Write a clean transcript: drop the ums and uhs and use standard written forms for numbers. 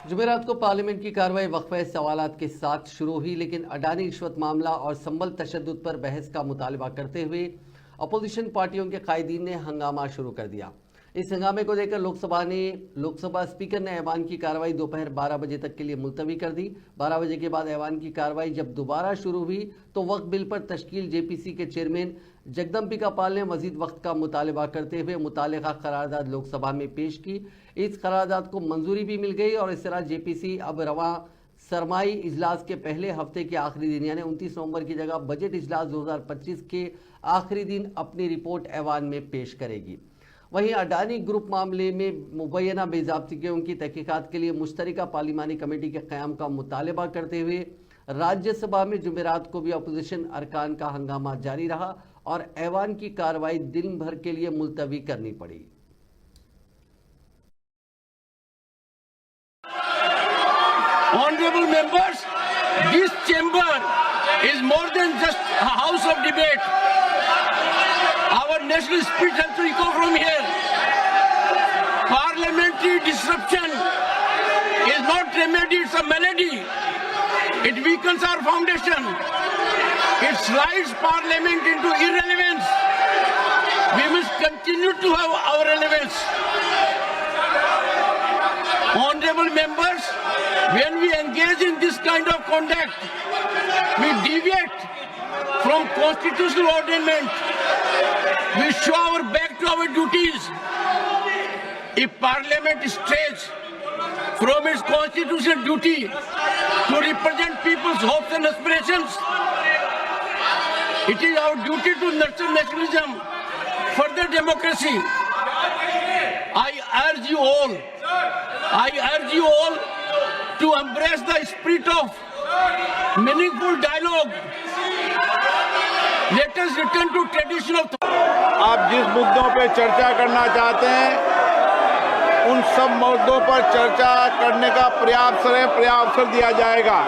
जुमेरात को पार्लियामेंट की कार्रवाई वक्फे सवालात के साथ शुरू हुई, लेकिन अडानी रिश्वत मामला और संबल तशद्दुद पर बहस का मुतालबा करते हुए अपोजिशन पार्टियों के कायदीन ने हंगामा शुरू कर दिया। इस हंगामे को लेकर लोकसभा स्पीकर ने ऐवान की कार्रवाई दोपहर 12 बजे तक के लिए मुलतवी कर दी। 12 बजे के बाद ऐवान की कार्रवाई जब दोबारा शुरू हुई तो वक्फ बिल पर तश्कील जेपीसी के चेयरमैन जगदम्बिका पाल ने मजीद वक्त का मुतालबा करते हुए मुतालिका करारदाद लोकसभा में पेश की। इस करारदाद को मंजूरी भी मिल गई और इस तरह जेपीसी अब रवा सरमाई इजलास के पहले हफ्ते के आखिरी दिन यानी 29 नवंबर की जगह बजट इजलास 2025 के आखिरी दिन अपनी रिपोर्ट ऐवान में पेश करेगी। वहीं अडानी ग्रुप मामले में मुबैना बेज़ाब्तियों की तहकीकात के लिए मुश्तरका पार्लिमानी कमेटी के क़याम का मुतालबा करते हुए राज्यसभा में जुमेरात को भी अपोजिशन अरकान का हंगामा जारी रहा और ऐवान की कार्रवाई दिन भर के लिए मुलतवी करनी पड़ी। Honorable members, this chamber is more than just a house of debate. Our national spirit has to echo from here. Parliamentary disruption is not remedy, it's a malady. It weakens our foundation. It slides Parliament into irrelevance. We must continue to have our relevance. Honorable members, when we engage in this kind of conduct, we deviate from constitutional ordainment. We show our back to our duties. If Parliament strays from its constitutional duty to represent people's hopes and aspirations, it is our duty to nurture nationalism, further democracy. I urge you all to embrace the spirit of meaningful dialogue. Let us return to tradition of आप जिस मुद्दों पे चर्चा करना चाहते हैं उन सब मुद्दों पर चर्चा करने का पर्याप्त समय दिया जाएगा।